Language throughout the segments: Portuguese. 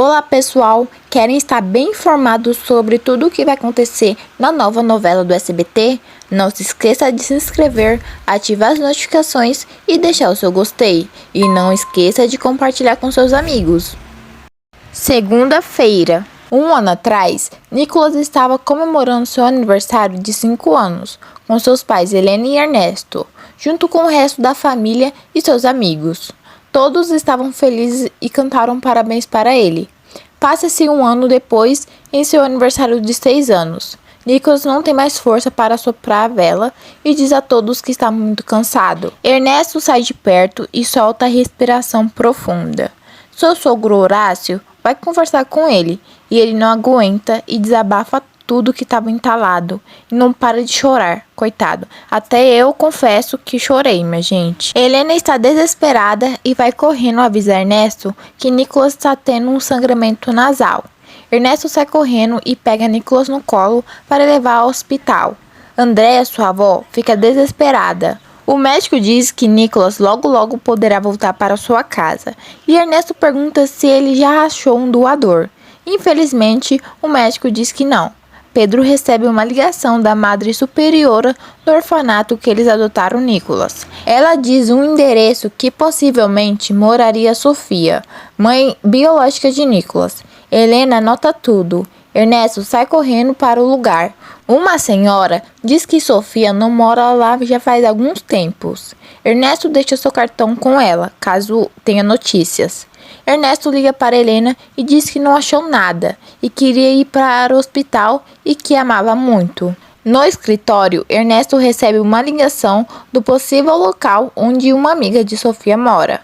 Olá pessoal, querem estar bem informados sobre tudo o que vai acontecer na nova novela do SBT? Não se esqueça de se inscrever, ativar as notificações e deixar o seu gostei. E não esqueça de compartilhar com seus amigos. Segunda-feira. Um ano atrás, Nicolas estava comemorando seu aniversário de 5 anos, com seus pais Helena e Ernesto, junto com o resto da família e seus amigos. Todos estavam felizes e cantaram parabéns para ele. Passa-se um ano depois, em seu aniversário de 6 anos. Nicolas não tem mais força para soprar a vela e diz a todos que está muito cansado. Ernesto sai de perto e solta a respiração profunda. Seu sogro Horácio vai conversar com ele e ele não aguenta e desabafa tudo que estava entalado e não para de chorar, coitado. Até eu confesso que chorei, minha gente. Helena está desesperada e vai correndo avisar Ernesto que Nicolas está tendo um sangramento nasal. Ernesto sai correndo e pega Nicolas no colo para levar ao hospital. Andréa, sua avó, fica desesperada. O médico diz que Nicolas logo poderá voltar para sua casa e Ernesto pergunta se ele já achou um doador. Infelizmente, o médico diz que não. Pedro recebe uma ligação da madre superiora do orfanato que eles adotaram Nicolas. Ela diz um endereço que possivelmente moraria Sofia, mãe biológica de Nicolas. Helena anota tudo. Ernesto sai correndo para o lugar. Uma senhora diz que Sofia não mora lá já faz alguns tempos. Ernesto deixa seu cartão com ela, caso tenha notícias. Ernesto liga para Helena e diz que não achou nada e queria ir para o hospital e que amava muito. No escritório, Ernesto recebe uma ligação do possível local onde uma amiga de Sofia mora.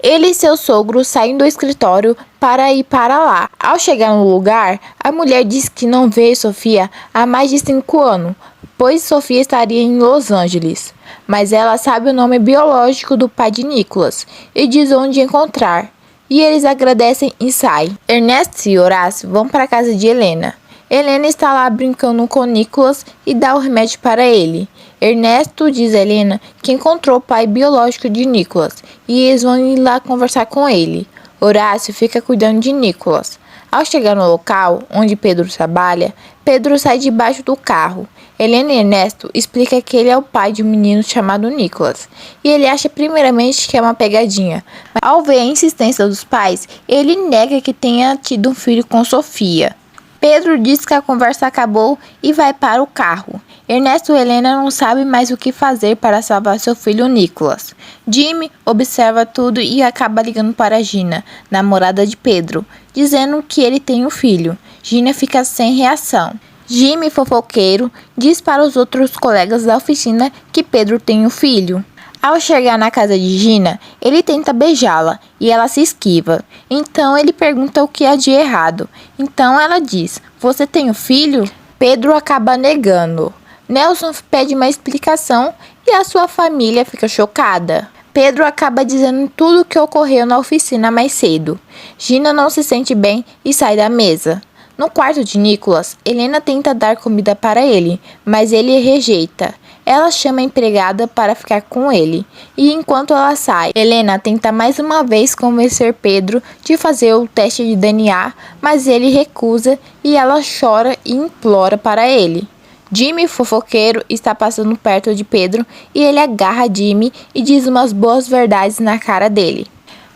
Ele e seu sogro saem do escritório para ir para lá. Ao chegar no lugar, a mulher diz que não vê Sofia há mais de 5 anos, pois Sofia estaria em Los Angeles. Mas ela sabe o nome biológico do pai de Nicolas e diz onde encontrar. E eles agradecem e saem. Ernesto e Horácio vão para a casa de Helena. Helena está lá brincando com Nicolas e dá o remédio para ele. Ernesto diz a Helena que encontrou o pai biológico de Nicolas e eles vão ir lá conversar com ele. Horácio fica cuidando de Nicolas. Ao chegar no local onde Pedro trabalha, Pedro sai debaixo do carro. Helena e Ernesto explicam que ele é o pai de um menino chamado Nicolas e ele acha primeiramente que é uma pegadinha. Mas, ao ver a insistência dos pais, ele nega que tenha tido um filho com Sofia. Pedro diz que a conversa acabou e vai para o carro. Ernesto e Helena não sabem mais o que fazer para salvar seu filho Nicolas. Jimmy observa tudo e acaba ligando para Gina, namorada de Pedro, dizendo que ele tem um filho. Gina fica sem reação. Jimmy, fofoqueiro, diz para os outros colegas da oficina que Pedro tem um filho. Ao chegar na casa de Gina, ele tenta beijá-la e ela se esquiva. Então ele pergunta o que há de errado. Então ela diz: "Você tem um filho?" Pedro acaba negando. Nelson pede uma explicação e a sua família fica chocada. Pedro acaba dizendo tudo o que ocorreu na oficina mais cedo. Gina não se sente bem e sai da mesa. No quarto de Nicolas, Helena tenta dar comida para ele, mas ele rejeita. Ela chama a empregada para ficar com ele, e enquanto ela sai, Helena tenta mais uma vez convencer Pedro de fazer o teste de DNA, mas ele recusa e ela chora e implora para ele. Jimmy, fofoqueiro, está passando perto de Pedro e ele agarra Jimmy e diz umas boas verdades na cara dele.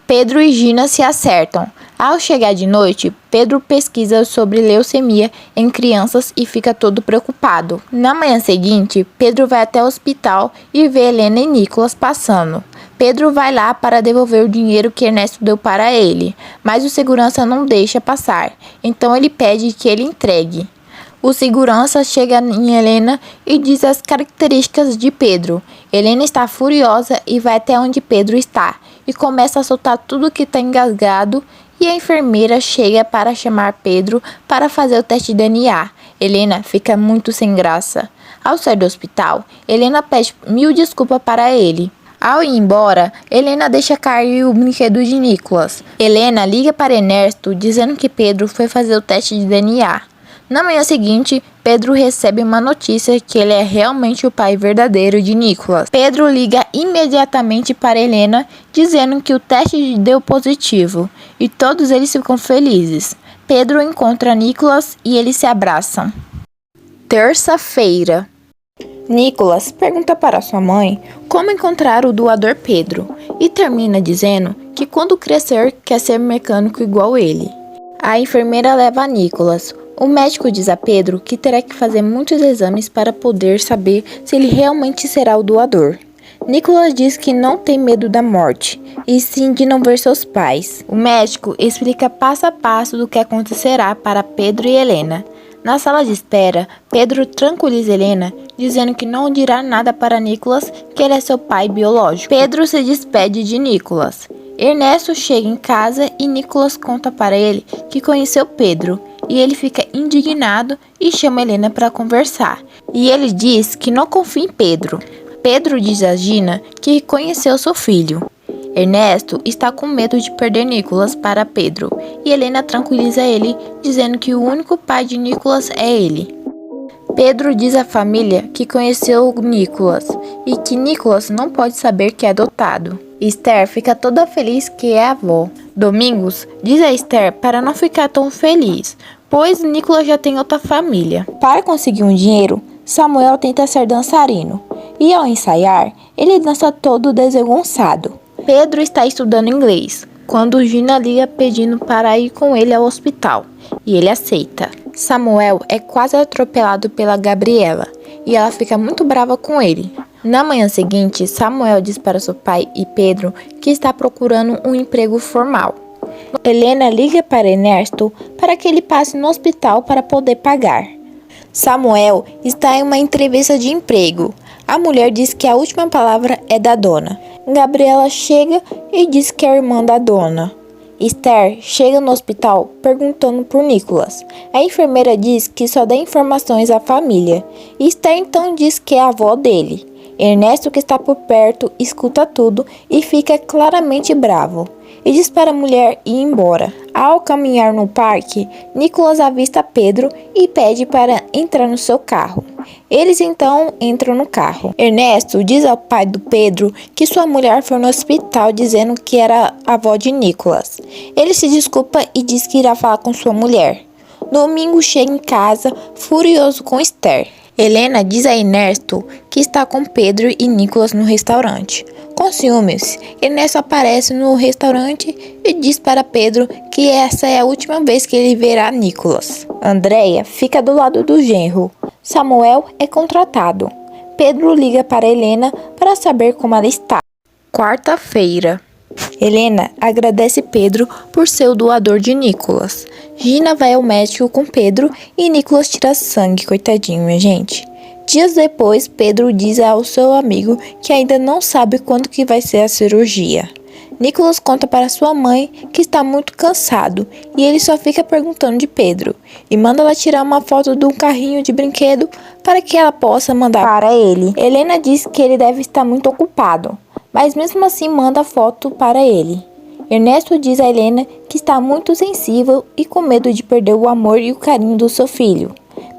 Pedro e Gina se acertam. Ao chegar de noite, Pedro pesquisa sobre leucemia em crianças e fica todo preocupado. Na manhã seguinte, Pedro vai até o hospital e vê Helena e Nicolas passando. Pedro vai lá para devolver o dinheiro que Ernesto deu para ele, mas o segurança não deixa passar, então ele pede que ele entregue. O segurança chega em Helena e diz as características de Pedro. Helena está furiosa e vai até onde Pedro está e começa a soltar tudo que está engasgado e a enfermeira chega para chamar Pedro para fazer o teste de DNA. Helena fica muito sem graça. Ao sair do hospital, Helena pede 1000 desculpas para ele. Ao ir embora, Helena deixa cair o brinquedo de Nicolas. Helena liga para Ernesto dizendo que Pedro foi fazer o teste de DNA. Na manhã seguinte, Pedro recebe uma notícia que ele é realmente o pai verdadeiro de Nicolas. Pedro liga imediatamente para Helena, dizendo que o teste deu positivo, e todos eles ficam felizes. Pedro encontra Nicolas e eles se abraçam. Terça-feira. Nicolas pergunta para sua mãe como encontrar o doador Pedro e termina dizendo que quando crescer quer ser mecânico igual ele. A enfermeira leva a Nicolas. O médico diz a Pedro que terá que fazer muitos exames para poder saber se ele realmente será o doador. Nicolas diz que não tem medo da morte, e sim de não ver seus pais. O médico explica passo a passo do que acontecerá para Pedro e Helena. Na sala de espera, Pedro tranquiliza Helena, dizendo que não dirá nada para Nicolas, que ele é seu pai biológico. Pedro se despede de Nicolas. Ernesto chega em casa e Nicolas conta para ele que conheceu Pedro, e ele fica indignado e chama Helena para conversar. E ele diz que não confia em Pedro. Pedro diz a Gina que conheceu seu filho. Ernesto está com medo de perder Nicolas para Pedro, e Helena tranquiliza ele, dizendo que o único pai de Nicolas é ele. Pedro diz à família que conheceu Nicolas e que Nicolas não pode saber que é adotado. Esther fica toda feliz que é avó. Domingos diz a Esther para não ficar tão feliz, pois Nicolas já tem outra família. Para conseguir um dinheiro, Samuel tenta ser dançarino, e ao ensaiar, ele dança todo desengonçado. Pedro está estudando inglês, quando Gina liga pedindo para ir com ele ao hospital, e ele aceita. Samuel é quase atropelado pela Gabriela, e ela fica muito brava com ele. Na manhã seguinte, Samuel diz para seu pai e Pedro que está procurando um emprego formal. Helena liga para Ernesto para que ele passe no hospital para poder pagar. Samuel está em uma entrevista de emprego. A mulher diz que a última palavra é da dona. Gabriela chega e diz que é a irmã da dona. Esther chega no hospital perguntando por Nicolas. A enfermeira diz que só dá informações à família. Esther então diz que é a avó dele. Ernesto, que está por perto, escuta tudo e fica claramente bravo. E diz para a mulher ir embora. Ao caminhar no parque, Nicolas avista Pedro e pede para entrar no seu carro. Eles então entram no carro. Ernesto diz ao pai do Pedro que sua mulher foi no hospital dizendo que era a avó de Nicolas. Ele se desculpa e diz que irá falar com sua mulher. Domingo chega em casa, furioso com Esther. Helena diz a Ernesto que está com Pedro e Nicolas no restaurante. Com ciúmes, Ernesto aparece no restaurante e diz para Pedro que essa é a última vez que ele verá Nicolas. Andréia fica do lado do genro. Samuel é contratado. Pedro liga para Helena para saber como ela está. Quarta-feira. Helena agradece Pedro por ser o doador de Nicolas. Gina vai ao médico com Pedro e Nicolas tira sangue, coitadinho, minha gente. Dias depois, Pedro diz ao seu amigo que ainda não sabe quando que vai ser a cirurgia. Nicolas conta para sua mãe que está muito cansado e ele só fica perguntando de Pedro e manda ela tirar uma foto de um carrinho de brinquedo para que ela possa mandar para ele. Helena diz que ele deve estar muito ocupado, mas mesmo assim manda a foto para ele. Ernesto diz a Helena que está muito sensível e com medo de perder o amor e o carinho do seu filho.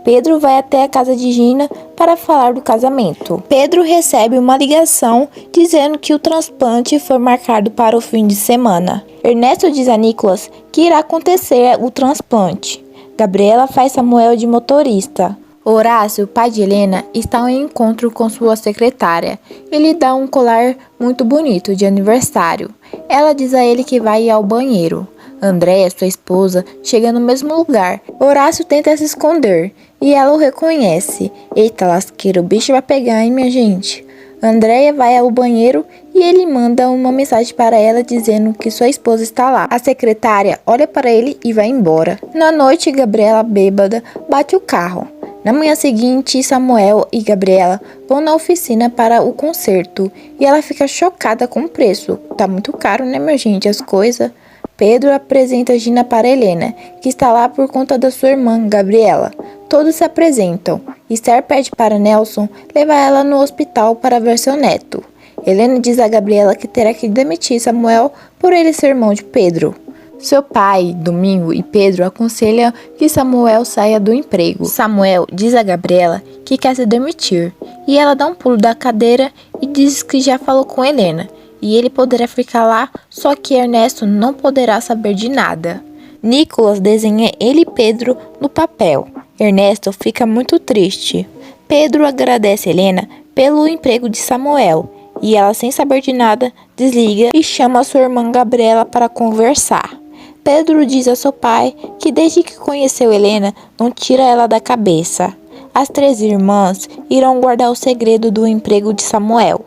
Pedro vai até a casa de Gina para falar do casamento. Pedro recebe uma ligação dizendo que o transplante foi marcado para o fim de semana. Ernesto diz a Nicolas que irá acontecer o transplante. Gabriela faz Samuel de motorista. Horácio, pai de Helena, está em encontro com sua secretária. Ele dá um colar muito bonito de aniversário. Ela diz a ele que vai ao banheiro. Andréia, sua esposa, chega no mesmo lugar. Horácio tenta se esconder e ela o reconhece. Eita lasqueira, o bicho vai pegar, hein, minha gente? Andréia vai ao banheiro e ele manda uma mensagem para ela dizendo que sua esposa está lá. A secretária olha para ele e vai embora. Na noite, Gabriela, bêbada, bate o carro. Na manhã seguinte, Samuel e Gabriela vão na oficina para o concerto e ela fica chocada com o preço. Tá muito caro, né, minha gente, as coisas. Pedro apresenta Gina para Helena, que está lá por conta da sua irmã, Gabriela. Todos se apresentam. Esther pede para Nelson levar ela no hospital para ver seu neto. Helena diz a Gabriela que terá que demitir Samuel por ele ser irmão de Pedro. Seu pai, Domingo e Pedro aconselham que Samuel saia do emprego. Samuel diz a Gabriela que quer se demitir e ela dá um pulo da cadeira e diz que já falou com Helena e ele poderá ficar lá, só que Ernesto não poderá saber de nada. Nicolas desenha ele e Pedro no papel. Ernesto fica muito triste. Pedro agradece Helena pelo emprego de Samuel e ela, sem saber de nada, desliga e chama sua irmã Gabriela para conversar. Pedro diz a seu pai que desde que conheceu Helena, não tira ela da cabeça. As 3 irmãs irão guardar o segredo do emprego de Samuel.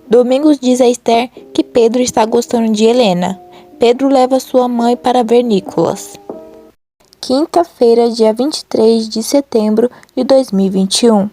Domingos diz a Esther que Pedro está gostando de Helena. Pedro leva sua mãe para ver Nicolas. Quinta-feira, dia 23 de setembro de 2021.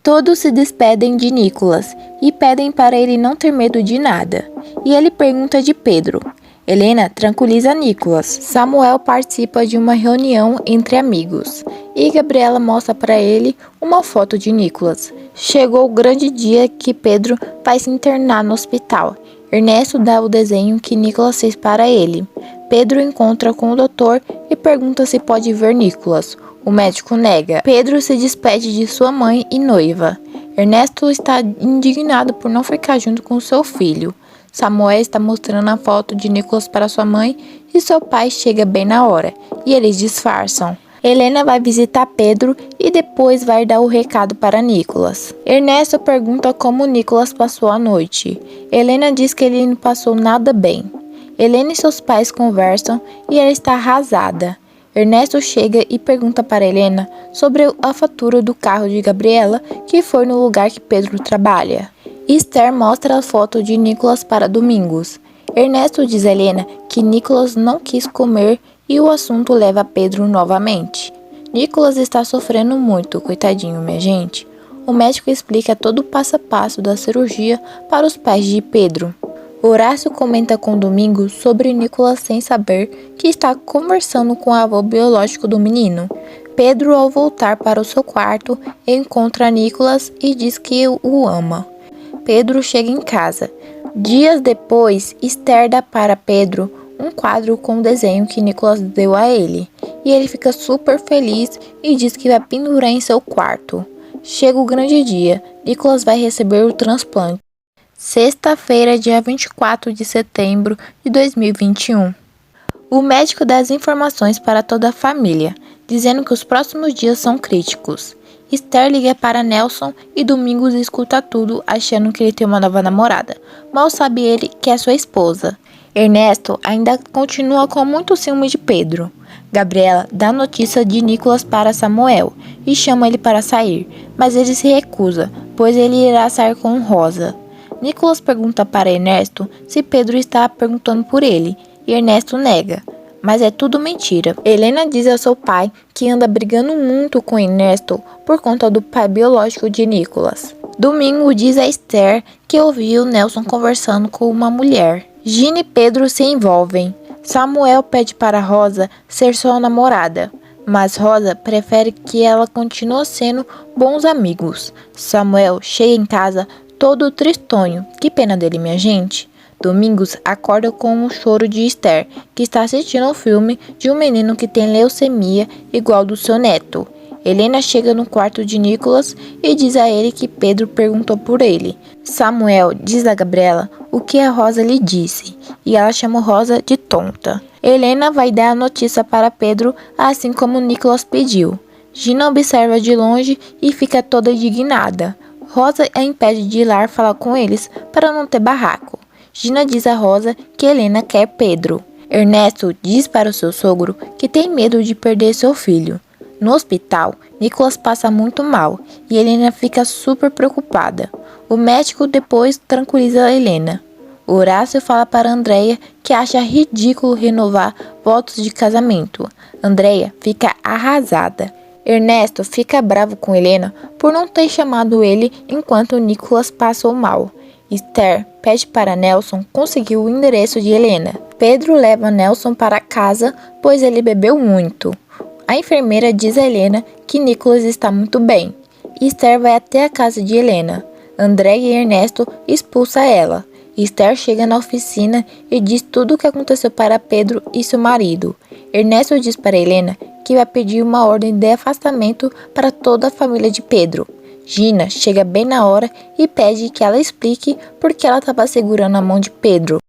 Todos se despedem de Nicolas e pedem para ele não ter medo de nada. E ele pergunta de Pedro. Helena tranquiliza Nicolas. Samuel participa de uma reunião entre amigos e Gabriela mostra para ele uma foto de Nicolas. Chegou o grande dia que Pedro vai se internar no hospital. Ernesto dá o desenho que Nicolas fez para ele. Pedro encontra com o doutor e pergunta se pode ver Nicolas. O médico nega. Pedro se despede de sua mãe e noiva. Ernesto está indignado por não ficar junto com seu filho. Samuel está mostrando a foto de Nicolas para sua mãe e seu pai chega bem na hora, e eles disfarçam. Helena vai visitar Pedro e depois vai dar o recado para Nicolas. Ernesto pergunta como Nicolas passou a noite. Helena diz que ele não passou nada bem. Helena e seus pais conversam e ela está arrasada. Ernesto chega e pergunta para Helena sobre a fatura do carro de Gabriela, que foi no lugar que Pedro trabalha. Esther mostra a foto de Nicolas para Domingos. Ernesto diz a Helena que Nicolas não quis comer e o assunto leva Pedro novamente. Nicolas está sofrendo muito, coitadinho, minha gente. O médico explica todo o passo a passo da cirurgia para os pais de Pedro. Horácio comenta com Domingos sobre Nicolas sem saber que está conversando com o avô biológico do menino. Pedro, ao voltar para o seu quarto, encontra Nicolas e diz que o ama. Pedro chega em casa. Dias depois, Esther dá para Pedro um quadro com o desenho que Nicolas deu a ele. E ele fica super feliz e diz que vai pendurar em seu quarto. Chega o grande dia. Nicolas vai receber o transplante. Sexta-feira, dia 24 de setembro de 2021. O médico dá as informações para toda a família, dizendo que os próximos dias são críticos. Esther liga para Nelson e Domingos escuta tudo, achando que ele tem uma nova namorada. Mal sabe ele que é sua esposa. Ernesto ainda continua com muito ciúme de Pedro. Gabriela dá notícia de Nicolas para Samuel e chama ele para sair, mas ele se recusa, pois ele irá sair com Rosa. Nicolas pergunta para Ernesto se Pedro está perguntando por ele, e Ernesto nega. Mas é tudo mentira. Helena diz ao seu pai que anda brigando muito com Ernesto por conta do pai biológico de Nicolas. Domingo diz a Esther que ouviu Nelson conversando com uma mulher. Gina e Pedro se envolvem. Samuel pede para Rosa ser sua namorada, mas Rosa prefere que ela continue sendo bons amigos. Samuel chega em casa todo tristonho. Que pena dele, minha gente. Domingos acorda com o choro de Esther, que está assistindo ao filme de um menino que tem leucemia igual do seu neto. Helena chega no quarto de Nicolas e diz a ele que Pedro perguntou por ele. Samuel diz a Gabriela o que a Rosa lhe disse, e ela chama Rosa de tonta. Helena vai dar a notícia para Pedro, assim como Nicolas pediu. Gina observa de longe e fica toda indignada. Rosa a impede de ir lá falar com eles para não ter barraco. Gina diz a Rosa que Helena quer Pedro. Ernesto diz para o seu sogro que tem medo de perder seu filho. No hospital, Nicolas passa muito mal e Helena fica super preocupada. O médico depois tranquiliza a Helena. Horácio fala para Andréia que acha ridículo renovar votos de casamento. Andréia fica arrasada. Ernesto fica bravo com Helena por não ter chamado ele enquanto Nicolas passou mal. Esther pede para Nelson conseguir o endereço de Helena. Pedro leva Nelson para casa, pois ele bebeu muito. A enfermeira diz a Helena que Nicolas está muito bem. Esther vai até a casa de Helena. André e Ernesto expulsam ela. Esther chega na oficina e diz tudo o que aconteceu para Pedro e seu marido. Ernesto diz para Helena que vai pedir uma ordem de afastamento para toda a família de Pedro. Gina chega bem na hora e pede que ela explique por que ela estava segurando a mão de Pedro.